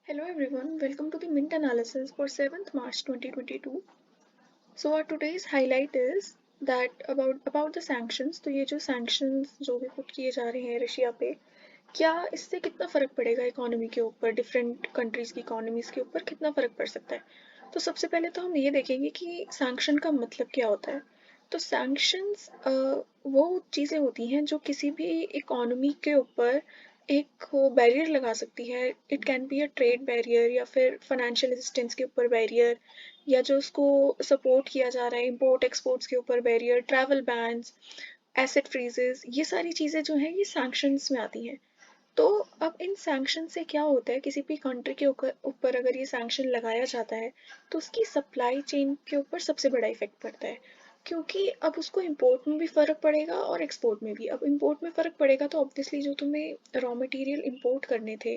Hello everyone, welcome to the Mint analysis for 7th March 2022. So our today's highlight is that about the sanctions. तो ये जो sanctions जो भी put किए जा रहे हैं रशिया पे, क्या इससे कितना फर्क पड़ेगा इकोनॉमी के ऊपर, डिफरेंट कंट्रीज की इकोनॉमीज के ऊपर कितना फर्क पड़ सकता है। तो सबसे पहले तो हम ये देखेंगे कि सैंक्शन का मतलब क्या होता है। तो सैंक्शंस वो चीज़ें होती हैं जो किसी भी इकोनॉमी के ऊपर एक वो बैरियर लगा सकती है। It can be a trade barrier या फिर फाइनेंशियल असिस्टेंस के ऊपर बैरियर, या जो उसको सपोर्ट किया जा रहा है इंपोर्ट एक्सपोर्ट्स के ऊपर barrier, travel bans, asset freezes, ये सारी चीज़ें जो हैं ये सैंक्शंस में आती हैं। तो अब इन सैंक्शन से क्या होता है, किसी भी कंट्री के ऊपर अगर ये सैंक्शन लगाया जाता है तो उसकी सप्लाई चेन के ऊपर सबसे बड़ा इफेक्ट पड़ता है, क्योंकि अब उसको इंपोर्ट में भी फ़र्क पड़ेगा और एक्सपोर्ट में भी। अब इंपोर्ट में फ़र्क पड़ेगा तो ऑब्वियसली जो तुम्हें रॉ मटेरियल इंपोर्ट करने थे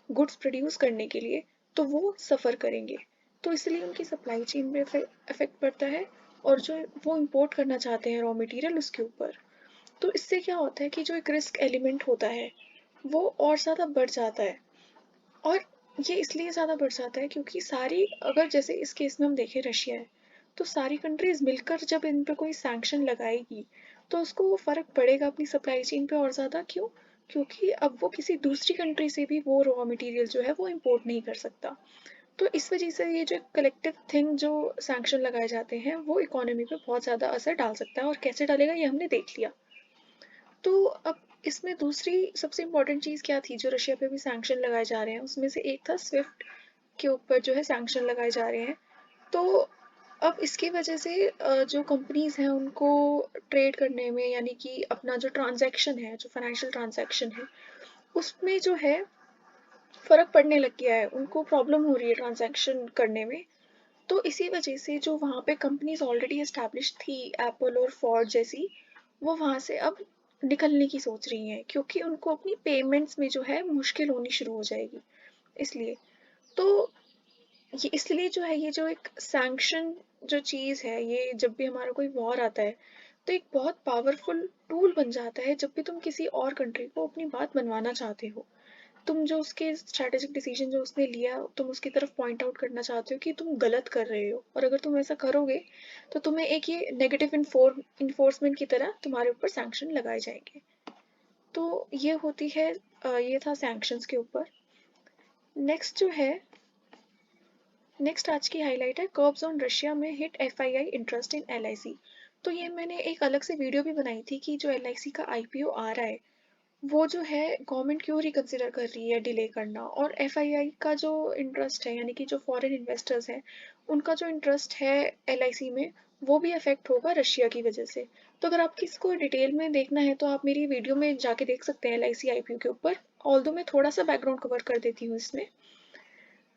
गुड्स प्रोड्यूस करने के लिए, तो वो सफ़र करेंगे। तो इसलिए उनकी सप्लाई चेन में इफेक्ट पड़ता है, और जो वो इंपोर्ट करना चाहते हैं रॉ मटेरियल उसके ऊपर। तो इससे क्या होता है कि जो एक रिस्क एलिमेंट होता है वो और ज़्यादा बढ़ जाता है। और ये इसलिए ज़्यादा बढ़ जाता है क्योंकि सारी, अगर जैसे इस केस में हम देखें रशिया है, तो सारी कंट्रीज मिलकर जब इन पे कोई सैंक्शन लगाएगी तो उसको वो फ़र्क पड़ेगा अपनी सप्लाई चेन पे और ज़्यादा। क्यों? क्योंकि अब वो किसी दूसरी कंट्री से भी वो रॉ मटेरियल जो है वो इंपोर्ट नहीं कर सकता। तो इस वजह से ये जो कलेक्टिव थिंग जो सैंक्शन लगाए जाते हैं वो इकोनॉमी पे बहुत ज़्यादा असर डाल सकता है, और कैसे डालेगा ये हमने देख लिया। तो अब इसमें दूसरी सबसे इम्पोर्टेंट चीज़ क्या थी जो रशिया पे भी सैंक्शन लगाए जा रहे हैं, उसमें से एक था स्विफ्ट के ऊपर जो है सैंक्शन लगाए जा रहे हैं। तो अब इसकी वजह से जो कंपनीज हैं उनको ट्रेड करने में, यानी कि अपना जो ट्रांजैक्शन है, जो फाइनेंशियल ट्रांजैक्शन है, उसमें जो है फ़र्क पड़ने लग गया है, उनको प्रॉब्लम हो रही है ट्रांजैक्शन करने में। तो इसी वजह से जो वहाँ पे कंपनीज ऑलरेडी एस्टैब्लिश थी, एप्पल और फोर्ड जैसी, वो वहाँ से अब निकलने की सोच रही हैं, क्योंकि उनको अपनी पेमेंट्स में जो है मुश्किल होनी शुरू हो जाएगी। इसलिए तो ये इसलिए जो है ये जो एक सैंक्शन जो चीज़ है, ये जब भी हमारा कोई वॉर आता है तो एक बहुत पावरफुल टूल बन जाता है जब भी तुम किसी और कंट्री को अपनी बात मनवाना चाहते हो। तुम जो उसके स्ट्रैटेजिक डिसीजन जो उसने लिया तुम उसकी तरफ पॉइंट आउट करना चाहते हो कि तुम गलत कर रहे हो, और अगर तुम ऐसा करोगे तो तुम्हें एक ये नेगेटिव इन्फोर्समेंट की तरह तुम्हारे ऊपर सैंक्शन लगाए जाएंगे। तो ये होती है, ये था सैंक्शंस के ऊपर। नेक्स्ट जो है, नेक्स्ट आज की हाईलाइट है कर्ब्स ऑन रशिया में hit FII interest in LIC. तो ये मैंने एक अलग से वीडियो भी बनाई थी कि जो एलआईसी का आईपीओ आ रहा है वो जो है गवर्नमेंट क्यों रिकंसिडर कर रही है डिले करना, और एफआईआई का जो इंटरेस्ट है, यानी कि जो फॉरेन इन्वेस्टर्स हैं उनका जो इंटरेस्ट है एलआईसी में, वो भी अफेक्ट होगा रशिया की वजह से। तो अगर आपको इसको डिटेल में देखना है तो आप मेरी वीडियो में जाके देख सकते हैं एलआईसी आईपीओ के ऊपर। ऑल्दो मैं थोड़ा सा बैकग्राउंड कवर कर देती हूँ इसमें।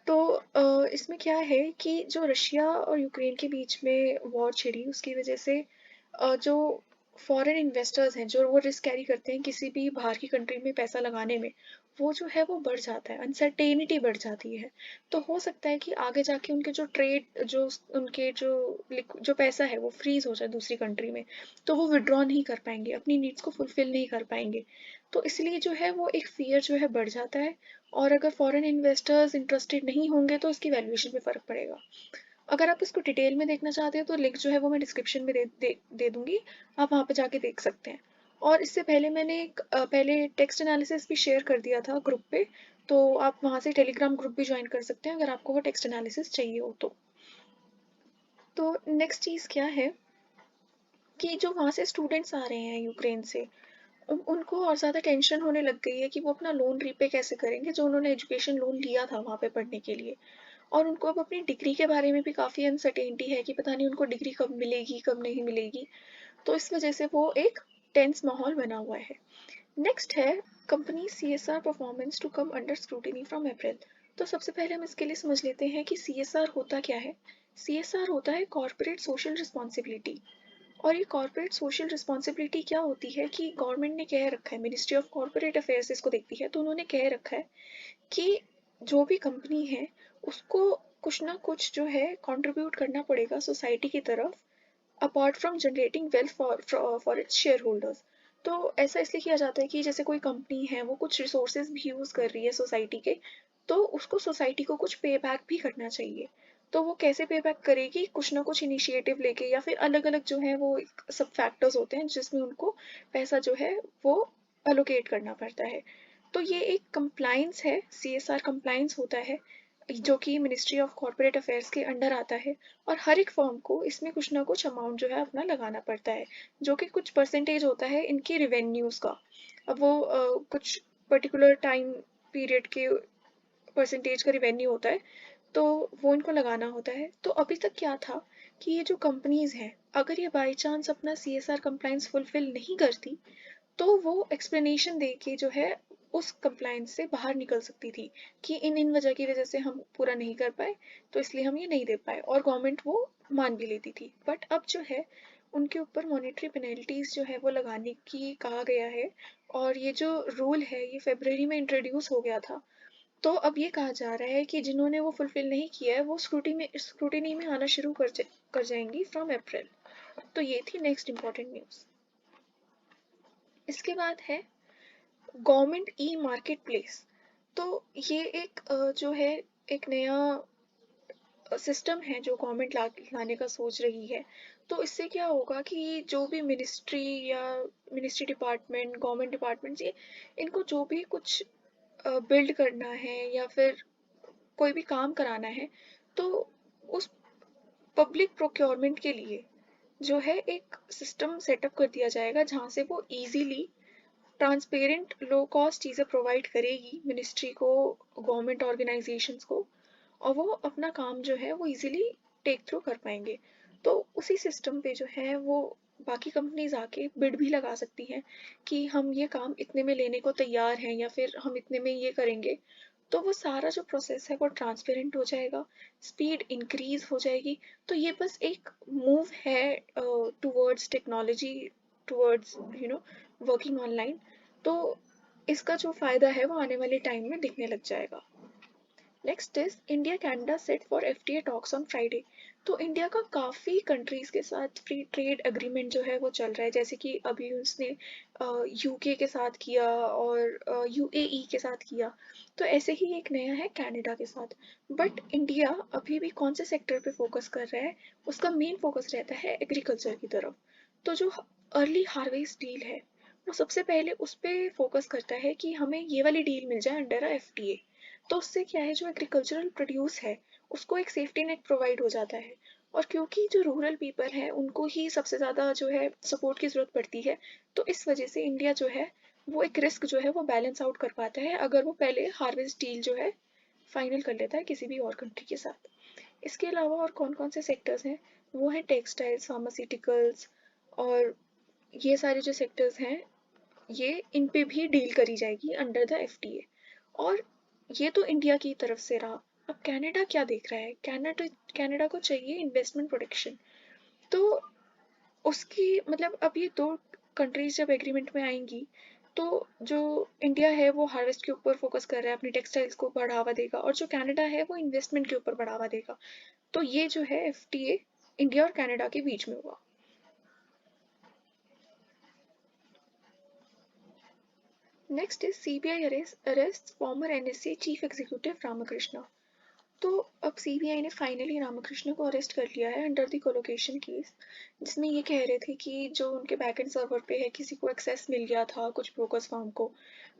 तो इसमें क्या है कि जो रशिया और यूक्रेन के बीच में वॉर छिड़ी उसकी वजह से जो फॉरेन इन्वेस्टर्स हैं जो वो रिस्क कैरी करते हैं किसी भी बाहर की कंट्री में पैसा लगाने में, वो जो है वो बढ़ जाता है, अनसर्टेनिटी बढ़ जाती है। तो हो सकता है कि आगे जाके उनके जो ट्रेड जो उनके जो पैसा है वो फ्रीज हो जाए दूसरी कंट्री में, तो वो विड्रॉ नहीं कर पाएंगे, अपनी नीड्स को फुलफिल नहीं कर पाएंगे। तो इसलिए जो है वो एक फियर जो है बढ़ जाता है, और अगर फॉरेन इन्वेस्टर्स इंटरेस्टेड नहीं होंगे तो उसकी वैल्यूएशन पे फ़र्क पड़ेगा। अगर आप इसको डिटेल में देखना चाहते हो तो लिंक जो है वो मैं डिस्क्रिप्शन में दे दूँगी, आप वहाँ पे जाके देख सकते हैं। और इससे पहले मैंने एक पहले टेक्स्ट एनालिसिस भी शेयर कर दिया था ग्रुप पे, तो आप वहाँ से टेलीग्राम ग्रुप भी ज्वाइन कर सकते हैं अगर आपको वो टेक्स्ट एनालिसिस चाहिए हो तो। तो नेक्स्ट चीज़ क्या है कि जो वहाँ से स्टूडेंट्स आ रहे हैं यूक्रेन से, उनको और ज़्यादा टेंशन होने लग गई है कि वो अपना लोन रीपे कैसे करेंगे जो उन्होंने एजुकेशन लोन लिया था वहाँ पे पढ़ने के लिए। और उनको अब अपनी डिग्री के बारे में भी काफ़ी अनसर्टेनिटी है कि पता नहीं उनको डिग्री कब मिलेगी कब नहीं मिलेगी। तो इस वजह से वो एक टेंस माहौल बना हुआ है। नेक्स्ट है company CSR performance to come under scrutiny from April. तो सबसे पहले हम इसके लिए समझ लेते हैं कि सीएसआर होता क्या है। सीएसआर होता है कॉर्पोरेट सोशल रिस्पॉन्सिबिलिटी। और ये कॉर्पोरेट सोशल रिस्पॉन्सिबिलिटी क्या होती है कि गवर्नमेंट ने कह रखा है, मिनिस्ट्री ऑफ कॉर्पोरेट अफेयर्स इसको देखती है, तो उन्होंने कह रखा है कि जो भी कंपनी है उसको कुछ ना कुछ जो है कंट्रीब्यूट करना पड़ेगा सोसाइटी की तरफ, apart from generating wealth for its share holders. तो ऐसा इसलिए किया जाता है कि जैसे कोई कंपनी है वो कुछ रिसोर्सेज भी यूज़ कर रही है सोसाइटी के, तो उसको सोसाइटी को कुछ पे बैक भी करना चाहिए। तो वो कैसे पे बैक करेगी, कुछ ना कुछ इनिशिएटिव लेके, या फिर अलग अलग जो है वो सब फैक्टर्स होते हैं जिसमें उनको पैसा जो है वो अलोकेट करना पड़ता है। तो ये एक कंप्लाइंस है, CSR कंप्लाइंस होता है, जो कि मिनिस्ट्री ऑफ कॉर्पोरेट अफेयर्स के अंडर आता है। और हर एक फर्म को इसमें कुछ ना कुछ अमाउंट जो है अपना लगाना पड़ता है, जो कि कुछ परसेंटेज होता है इनके रिवेन्यूज़ का। अब वो कुछ पर्टिकुलर टाइम पीरियड के परसेंटेज का रिवेन्यू होता है, तो वो इनको लगाना होता है। तो अभी तक क्या था कि ये जो कंपनीज हैं, अगर ये बाई चांस अपना CSR कंप्लाइंस फुलफिल नहीं करती, तो वो एक्सप्लेनेशन दे के जो है उस कंप्लायंस से बाहर निकल सकती थी कि इन वजह की वजह से हम पूरा नहीं कर पाए, तो इसलिए हम ये नहीं दे पाए, और गवर्नमेंट वो मान भी लेती थी। बट अब जो है उनके ऊपर मॉनेटरी पेनल्टीज जो है वो लगाने की कहा गया है। और ये जो रूल है ये फरवरी में इंट्रोड्यूस हो गया था। तो अब ये कहा जा रहा है कि जिन्होंने वो फुलफिल नहीं किया है वो स्क्रूटिनी में आना शुरू कर जाएंगी फ्रॉम अप्रैल। तो ये थी नेक्स्ट इम्पॉर्टेंट न्यूज़। इसके बाद है गवर्नमेंट ई मार्केट प्लेस। तो ये एक जो है एक नया सिस्टम है जो गवर्नमेंट लाने का सोच रही है। तो इससे क्या होगा कि जो भी मिनिस्ट्री या मिनिस्ट्री डिपार्टमेंट, गवर्नमेंट डिपार्टमेंट, ये इनको जो भी कुछ बिल्ड करना है या फिर कोई भी काम कराना है, तो उस पब्लिक प्रोक्योरमेंट के लिए जो है एक सिस्टम सेटअप कर दिया जाएगा जहाँ से वो इजीली ट्रांसपेरेंट लो कॉस्ट चीज़ें प्रोवाइड करेगी मिनिस्ट्री को, गवर्नमेंट ऑर्गेनाइजेशंस को, और वो अपना काम जो है वो इजीली टेक थ्रू कर पाएंगे। तो उसी सिस्टम पे जो है वो बाकी कंपनीज आके बिड भी लगा सकती हैं कि हम ये काम इतने में लेने को तैयार हैं या फिर हम इतने में ये करेंगे। तो वो सारा जो प्रोसेस है वो ट्रांसपेरेंट हो जाएगा, स्पीड इंक्रीज हो जाएगी। तो ये बस एक मूव है towards technology, towards working online. तो इसका जो फायदा है वो आने वाले टाइम में दिखने लग जाएगा। Next is India Canada set for FTA talks on Friday. तो इंडिया का काफ़ी कंट्रीज़ के साथ फ्री ट्रेड एग्रीमेंट जो है वो चल रहा है, जैसे कि अभी उसने UK के साथ किया और UAE के साथ किया। तो ऐसे ही एक नया है कनाडा के साथ। बट इंडिया अभी भी कौन से सेक्टर पे फोकस कर रहा है, उसका मेन फोकस रहता है एग्रीकल्चर की तरफ। तो जो अर्ली हार्वेस्ट डील है वो सबसे पहले उस पर फोकस करता है कि हमें ये वाली डील मिल जाए अंडर FTA। तो उससे क्या है, जो एग्रीकल्चरल प्रोड्यूस है उसको एक सेफ्टी नेट प्रोवाइड हो जाता है। और क्योंकि जो रूरल पीपल है उनको ही सबसे ज़्यादा जो है सपोर्ट की ज़रूरत पड़ती है, तो इस वजह से इंडिया जो है वो एक रिस्क जो है वो बैलेंस आउट कर पाता है अगर वो पहले हार्वेस्ट डील जो है फाइनल कर लेता है किसी भी और कंट्री के साथ। इसके अलावा और कौन कौन से सेक्टर्स हैं, वो हैं टेक्सटाइल्स, फार्मास्यूटिकल्स, और ये सारे जो सेक्टर्स हैं ये इन पे भी डील करी जाएगी अंडर द FTA। और ये तो इंडिया की तरफ से रहा। अब कनाडा क्या देख रहा है, कनाडा को चाहिए इन्वेस्टमेंट प्रोटेक्शन। तो उसकी मतलब अब ये दो कंट्रीज जब एग्रीमेंट में आएंगी, तो जो इंडिया है वो हार्वेस्ट के ऊपर फोकस कर रहा है, अपनी टेक्सटाइल्स को बढ़ावा देगा, और जो कनाडा है वो इन्वेस्टमेंट के ऊपर बढ़ावा देगा। तो ये जो है FTA इंडिया और कनाडा के बीच में हुआ। Next is CBI arrest former NSA chief executive Ramakrishna. तो अब CBI ने फाइनली रामकृष्ण को अरेस्ट कर लिया है अंडर द कोलोकेशन केस, जिसमें ये कह रहे थे कि जो उनके बैकएंड सर्वर पे है किसी को एक्सेस मिल गया था कुछ ब्रोकर्स फर्म को।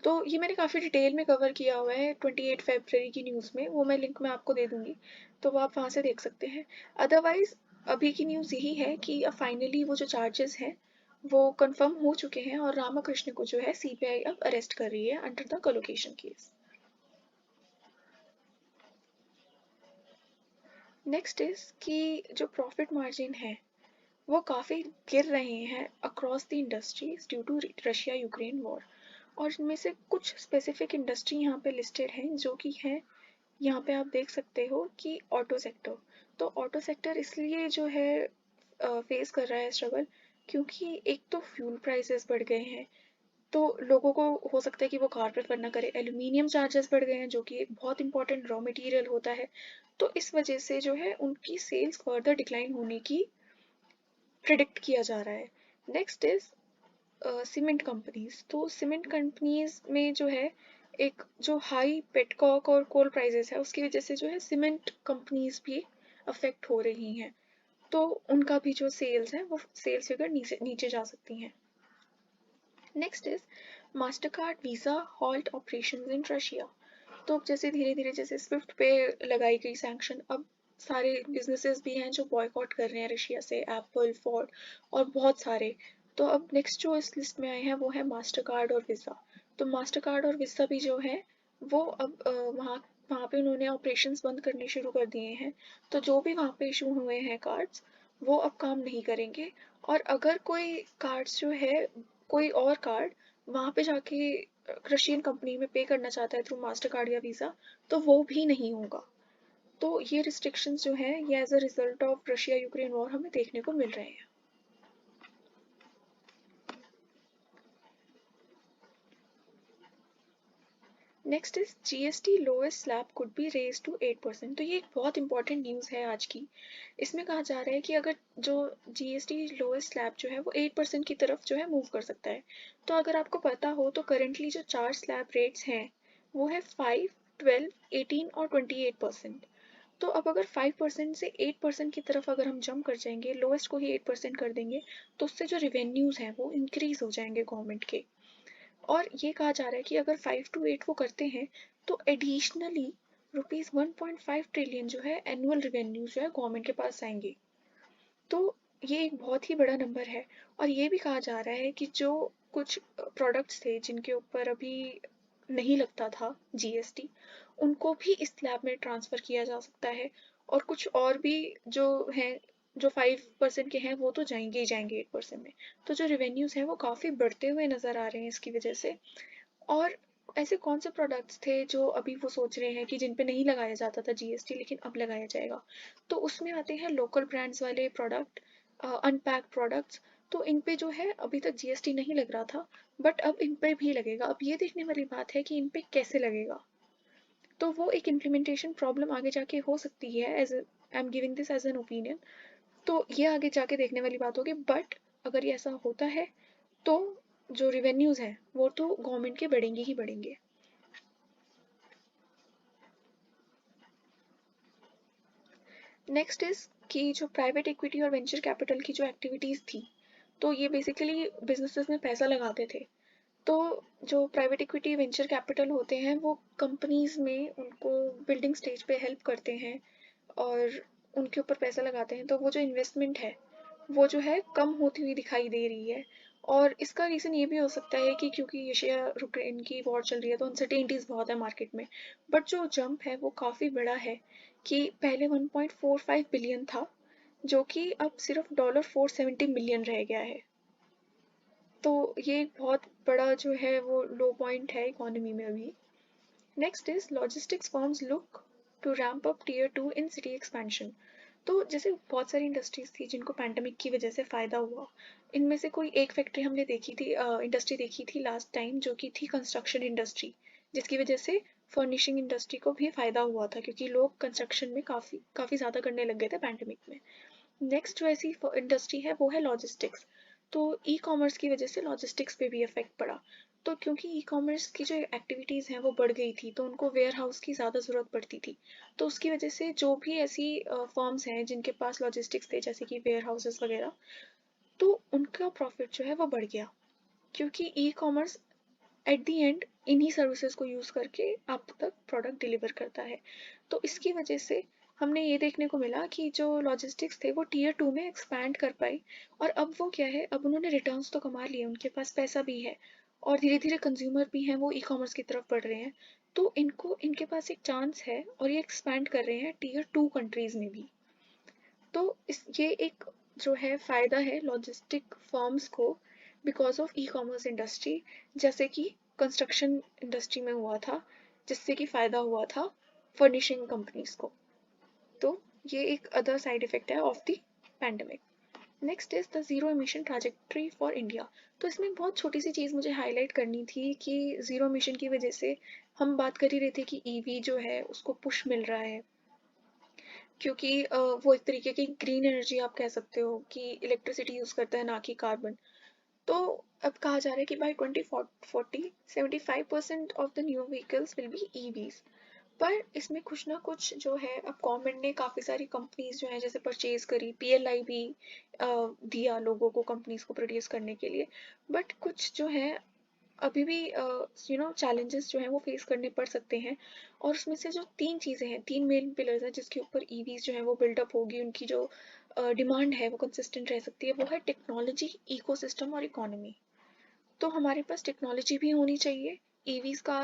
तो ये मैंने काफ़ी डिटेल में कवर किया हुआ है 28 फरवरी की न्यूज़ में, वो मैं लिंक में आपको दे दूँगी, तो वो आप वहाँ से देख सकते हैं। अदरवाइज़ अभी की न्यूज़ यही है कि अब फाइनली वो जो चार्जेस हैं वो कंफर्म हो चुके हैं और रामकृष्ण को जो है CBI अब अरेस्ट कर रही है under the colocation case. Next is कि जो प्रॉफिट मार्जिन है वो काफ़ी गिर रहे हैं across the industries due to Russia Ukraine war. और इनमें से कुछ स्पेसिफिक इंडस्ट्री यहाँ पे लिस्टेड हैं जो कि हैं, यहाँ पे आप देख सकते हो कि ऑटो सेक्टर। तो ऑटो सेक्टर इसलिए जो है फेस कर रहा है स्ट्रगल, क्योंकि एक तो फ्यूल प्राइसेस बढ़ गए हैं, तो लोगों को हो सकता है कि वो कार प्रेफर ना करें। एल्यूमिनियम चार्जेस बढ़ गए हैं जो कि एक बहुत इंपॉर्टेंट रॉ मटेरियल होता है। तो इस वजह से जो है उनकी सेल्स फर्दर डिक्लाइन होने की प्रिडिक्ट किया जा रहा है। Next is cement companies. तो सीमेंट कंपनीज में जो है एक जो हाई पेटकॉक और कोल प्राइसेस है उसकी वजह से जो है सीमेंट कंपनीज भी अफेक्ट हो रही हैं, तो उनका भी जो सेल्स है वो सेल्स फिगर नीचे नीचे जा सकती हैं। Next is master card visa halt operation in Russia. तो अब जैसे धीरे धीरे जैसे स्विफ्ट पे लगाई गई सैंक्शन, अब सारे बिजनेसेस भी हैं जो बॉयकॉट कर रहे हैं रशिया से, एप्पल, फोर्ड और बहुत सारे। तो अब नेक्स्ट जो इस लिस्ट में आए हैं वो है मास्टर कार्ड और वीज़ा। तो मास्टर कार्ड और वीज़ा भी जो है वो अब वहाँ वहाँ पे उन्होंने ऑपरेशंस बंद करने शुरू कर दिए हैं। तो जो भी वहाँ पे इशू हुए हैं कार्ड्स वो अब काम नहीं करेंगे। और अगर कोई कार्ड्स जो है, कोई और कार्ड वहाँ पे जाके रशियन कंपनी में पे करना चाहता है थ्रू मास्टर कार्ड या वीज़ा, तो वो भी नहीं होगा। तो ये रिस्ट्रिक्शंस जो हैं ये as a result of Russia Ukraine war हमें देखने को मिल रहे हैं। Next is GST lowest slab could be raise to 8%। तो ये एक बहुत इंपॉर्टेंट न्यूज़ है आज की। इसमें कहा जा रहा है कि अगर जो जीएसटी लोएस्ट स्लैब जो है वो 8% की तरफ जो है मूव कर सकता है। तो अगर आपको पता हो तो करेंटली जो 4 स्लैब रेट्स हैं वो है 5, 12, 18 और 28%। तो अब अगर 5% से 8% की तरफ अगर हम जंप कर जाएंगे, लोएस्ट को ही 8% कर देंगे, तो उससे जो रिवेन्यूज़ हैं वो इंक्रीज हो जाएंगे गवर्नमेंट के। और ये कहा जा रहा है कि अगर 5 to 8 वो करते हैं तो एडिशनली रुपीज़ 1.5 ट्रिलियन जो है एनुअल रेवेन्यू जो है गवर्नमेंट के पास आएंगे। तो ये एक बहुत ही बड़ा नंबर है। और ये भी कहा जा रहा है कि जो कुछ प्रोडक्ट्स थे जिनके ऊपर अभी नहीं लगता था जीएसटी, उनको भी इस स्लैब में ट्रांसफ़र किया जा सकता है। और कुछ और भी जो हैं, जो 5% के हैं वो तो जाएंगे ही जाएंगे 8% में। तो जो रिवेन्यूज़ हैं वो काफ़ी बढ़ते हुए नज़र आ रहे हैं इसकी वजह से। और ऐसे कौन से प्रोडक्ट्स थे जो अभी वो सोच रहे हैं कि जिन पे नहीं लगाया जाता था जीएसटी लेकिन अब लगाया जाएगा? तो उसमें आते हैं लोकल ब्रांड्स वाले प्रोडक्ट, अनपैक्ड प्रोडक्ट्स। तो इन पे जो है अभी तक जीएसटी नहीं लग रहा था, बट अब इन पे भी लगेगा। अब ये देखने वाली बात है कि इन पे कैसे लगेगा। तो वो एक इम्प्लीमेंटेशन प्रॉब्लम आगे जाके हो सकती है, as I am giving this as an opinion. तो ये आगे जाके देखने वाली बात होगी, बट अगर ये ऐसा होता है तो जो रिवेन्यूज़ हैं वो तो गवर्नमेंट के बढ़ेंगे ही बढ़ेंगे। नेक्स्ट इज कि जो प्राइवेट इक्विटी और वेंचर कैपिटल की जो एक्टिविटीज़ थी, तो ये बेसिकली बिजनेसेस में पैसा लगाते थे। तो जो प्राइवेट इक्विटी वेंचर कैपिटल होते हैं वो कंपनीज में उनको बिल्डिंग स्टेज पे हेल्प करते हैं और उनके ऊपर पैसा लगाते हैं। तो वो जो इन्वेस्टमेंट है वो जो है कम होती हुई दिखाई दे रही है। और इसका रीज़न ये भी हो सकता है कि क्योंकि एशिया यूक्रेन की वॉर चल रही है तो अनसर्टेनिटीज़ बहुत है मार्केट में। बट जो जंप है वो काफ़ी बड़ा है कि पहले 1.45 बिलियन था जो कि अब सिर्फ $470 मिलियन रह गया है। तो ये एक बहुत बड़ा जो है वो लो पॉइंट है इकोनॉमी में अभी। Next is logistics firms look to ramp up tier 2 in city expansion. तो जैसे बहुत सारी इंडस्ट्रीज थी जिनको पैंडमिक की वजह से फ़ायदा हुआ। इनमें से कोई एक फैक्ट्री हमने देखी थी, इंडस्ट्री देखी थी लास्ट टाइम, जो कि थी कंस्ट्रक्शन इंडस्ट्री, जिसकी वजह से फर्निशिंग इंडस्ट्री को भी फ़ायदा हुआ था क्योंकि लोग कंस्ट्रक्शन में काफ़ी काफ़ी ज़्यादा करने लग गए थे पैंडमिक में। नेक्स्ट जो ऐसी इंडस्ट्री है वो है लॉजिस्टिक्स। तो ई कॉमर्स की वजह से लॉजिस्टिक्स पे भी इफेक्ट पड़ा। तो क्योंकि ई कॉमर्स की जो एक्टिविटीज़ हैं वो बढ़ गई थी तो उनको वेयर हाउस की ज़्यादा ज़रूरत पड़ती थी। तो उसकी वजह से जो भी ऐसी फर्म्स हैं जिनके पास लॉजिस्टिक्स थे जैसे कि वेयर हाउसेस वगैरह, तो उनका प्रॉफिट जो है वो बढ़ गया। क्योंकि e commerce at the and इन्हीं सर्विसेज को यूज़ करके आप तक प्रोडक्ट डिलीवर करता है। तो इसकी वजह से हमने ये देखने को मिला कि जो लॉजिस्टिक्स थे वो टीयर 2 में एक्सपैंड कर पाई। और अब वो क्या है, अब उन्होंने रिटर्न्स तो कमा लिए, उनके पास पैसा भी है और धीरे धीरे कंज्यूमर भी हैं वो ई कॉमर्स की तरफ बढ़ रहे हैं। तो इनको इनके पास एक चांस है और ये एक्सपैंड कर रहे हैं टीयर 2 कंट्रीज़ में भी। तो ये एक जो है फ़ायदा है लॉजिस्टिक फर्म्स को because of e commerce industry, जैसे कि कंस्ट्रक्शन इंडस्ट्री में हुआ था जिससे कि फ़ायदा हुआ था फर्निशिंग कंपनीज को। तो ये एक अदर साइड इफेक्ट है of the pandemic. Next is the zero emission trajectory for India. तो इसमें एक बहुत छोटी सी चीज़ मुझे हाईलाइट करनी थी कि ज़ीरो एमिशन की वजह से हम बात कर ही रहे थे कि ईवी जो है उसको पुश मिल रहा है, क्योंकि वो एक तरीके की ग्रीन एनर्जी आप कह सकते हो कि इलेक्ट्रिसिटी यूज़ करता है ना कि कार्बन। तो अब कहा जा रहा है कि by 2040 75% of the new vehicles will be EVs. पर इसमें कुछ ना कुछ जो है, अब गवर्नमेंट ने काफ़ी सारी कंपनीज जो है जैसे परचेज करी, पीएलआई भी दिया लोगों को, कंपनीज को प्रोड्यूस करने के लिए। बट कुछ जो है अभी भी चैलेंजेस जो हैं वो फेस करने पड़ सकते हैं। और उसमें से जो तीन चीज़ें हैं, तीन मेन पिलर्स हैं जिसके ऊपर ईवीज जो है वो बिल्डअप होगी, उनकी जो डिमांड है वो कंसिस्टेंट रह सकती है, वो है टेक्नोलॉजी, इकोसिस्टम और इकोनॉमी। तो हमारे पास टेक्नोलॉजी भी होनी चाहिए ईवीज का,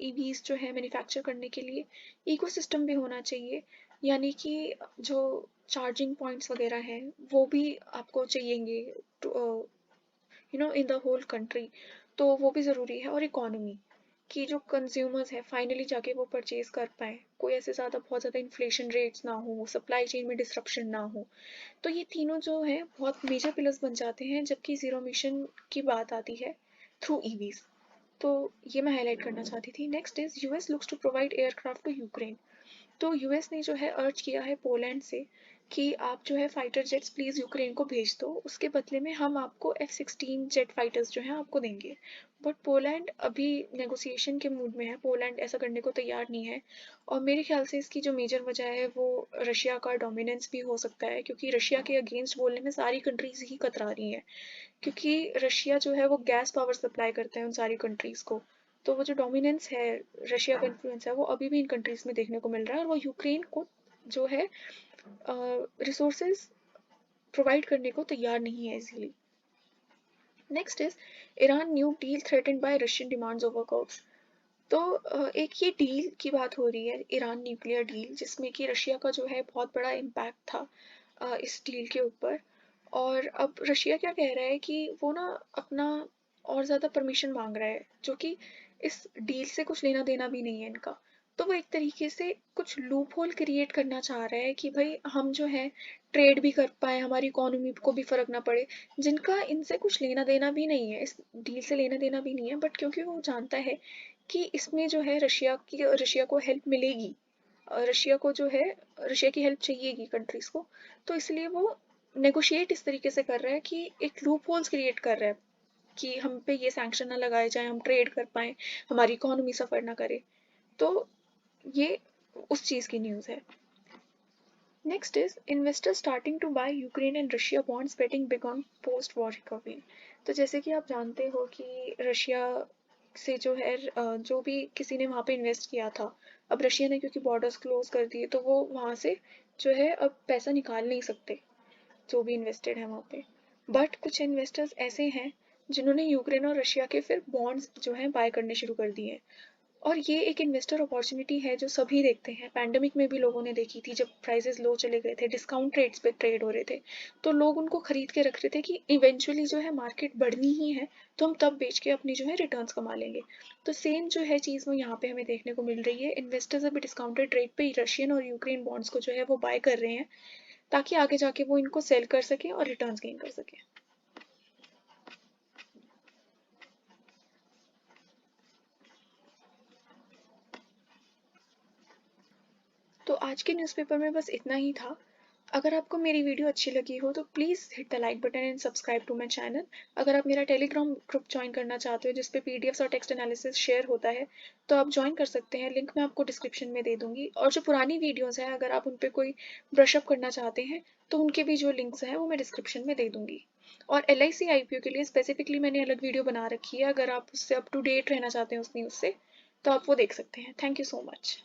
ईवीज जो है मैन्युफैक्चर करने के लिए, इकोसिस्टम भी होना चाहिए, यानी कि जो चार्जिंग पॉइंट्स वगैरह हैं वो भी आपको चाहिएंगे इन द होल कंट्री, तो वो भी ज़रूरी है। और इकोनॉमी, कि जो कंज्यूमर्स हैं फाइनली जाके वो परचेज कर पाएँ, कोई ऐसे ज़्यादा बहुत ज़्यादा इन्फ्लेशन रेट्स ना हो, सप्लाई चेन में डिस्ट्रप्शन ना हो। तो ये तीनों जो हैं बहुत मेजर पिलर्स बन जाते हैं जबकि ज़ीरो मिशन की बात आती है थ्रू ईवीज। तो ये मैं हाईलाइट करना चाहती थी। Next is US looks to provide aircraft to Ukraine. तो यूएस ने जो है अर्ज किया है पोलैंड से कि आप जो है फाइटर जेट्स प्लीज़ यूक्रेन को भेज दो, उसके बदले में हम आपको F-16 जेट फाइटर्स जो हैं आपको देंगे। बट पोलैंड अभी नेगोशिएशन के मूड में है, पोलैंड ऐसा करने को तैयार नहीं है। और मेरे ख्याल से इसकी जो मेजर वजह है वो रशिया का डोमिनेंस भी हो सकता है, क्योंकि रशिया के अगेंस्ट बोलने में सारी कंट्रीज ही कतरा रही हैं, क्योंकि रशिया जो है वो गैस पावर सप्लाई करता है उन सारी कंट्रीज़ को। तो वो जो डोमिनेंस है, रशिया का इन्फ्लुएंस है, वो अभी भी इन कंट्रीज़ में देखने को मिल रहा है, और वो यूक्रेन को जो है रिसोर्सेज प्रोवाइड करने को तैयार नहीं है easily. Next is Iran new deal threatened bye Russian demands over curves. तो एक ये डील की बात हो रही है, ईरान न्यूक्लियर डील, जिसमें कि रशिया का जो है बहुत बड़ा इम्पैक्ट था इस डील के ऊपर। और अब रशिया क्या कह रहा है कि वो ना अपना और ज़्यादा परमिशन मांग रहा है, जो कि इस डील से कुछ लेना देना भी नहीं है इनका। तो वो एक तरीके से कुछ लूप होल क्रिएट करना चाह रहा है कि भाई हम जो है ट्रेड भी कर पाए, हमारी इकोनॉमी को भी फर्क ना पड़े, जिनका इनसे कुछ लेना देना भी नहीं है, इस डील से लेना देना भी नहीं है। बट क्योंकि वो जानता है कि इसमें जो है रशिया को हेल्प मिलेगी, रशिया को जो है रशिया की हेल्प चाहिएगी कंट्रीज को, तो इसलिए वो नेगोशिएट इस तरीके से कर रहा है कि एक लूप होल्स क्रिएट कर रहा है कि हम पे ये सैंक्शन ना लगाए जाए, हम ट्रेड कर पाए, हमारी इकोनॉमी सफ़र ना करे। तो ये उस चीज़ की न्यूज़ है। Next is investor starting to buy Ukraine and Russia bonds betting big on post war recovery. तो जैसे कि आप जानते हो कि रशिया से जो है जो भी किसी ने वहाँ पे इन्वेस्ट किया था, अब रशिया ने क्योंकि बॉर्डर्स क्लोज कर दिए तो वो वहाँ से जो है अब पैसा निकाल नहीं सकते जो भी इन्वेस्टेड है वहाँ पे। बट कुछ इन्वेस्टर्स ऐसे हैं जिन्होंने यूक्रेन और रशिया के फिर बॉन्ड्स जो हैं बाय करने शुरू कर दिए हैं। और ये एक इन्वेस्टर अपॉर्चुनिटी है जो सभी देखते हैं। पैंडेमिक में भी लोगों ने देखी थी, जब प्राइसेस लो चले गए थे, डिस्काउंट रेट्स पे ट्रेड हो रहे थे, तो लोग उनको खरीद के रख रहे थे कि इवेंचुअली जो है मार्केट बढ़नी ही है, तो हम तब बेच के अपनी जो है रिटर्न्स कमा लेंगे। तो सेम जो है चीज़ वो यहाँ पे हमें देखने को मिल रही है। इन्वेस्टर्स अभी डिस्काउंटेड रेट पे रशियन और यूक्रेन बॉन्ड्स को जो है वो बाय कर रहे हैं, ताकि आगे जाके वो इनको सेल कर सकें और रिटर्न्स गेन कर सकें। तो आज के न्यूज़पेपर में बस इतना ही था। अगर आपको मेरी वीडियो अच्छी लगी हो तो please hit the like button and subscribe to my channel. अगर आप मेरा टेलीग्राम ग्रुप ज्वाइन करना चाहते हो जिस पे पीडीएफ्स और टेक्स्ट एनालिसिस शेयर होता है, तो आप ज्वाइन कर सकते हैं, लिंक मैं आपको डिस्क्रिप्शन में दे दूँगी। और जो पुरानी वीडियोज़ हैं अगर आप उन पर कोई ब्रशअप करना चाहते हैं तो उनके भी जो लिंक्स हैं वो मैं डिस्क्रिप्शन में दे दूँगी। और LIC IPO के लिए स्पेसिफिकली मैंने अलग वीडियो बना रखी है, अगर आप उससे अप टू डेट रहना चाहते हैं उस न्यूज़ से, तो आप वो देख सकते हैं। Thank you so much.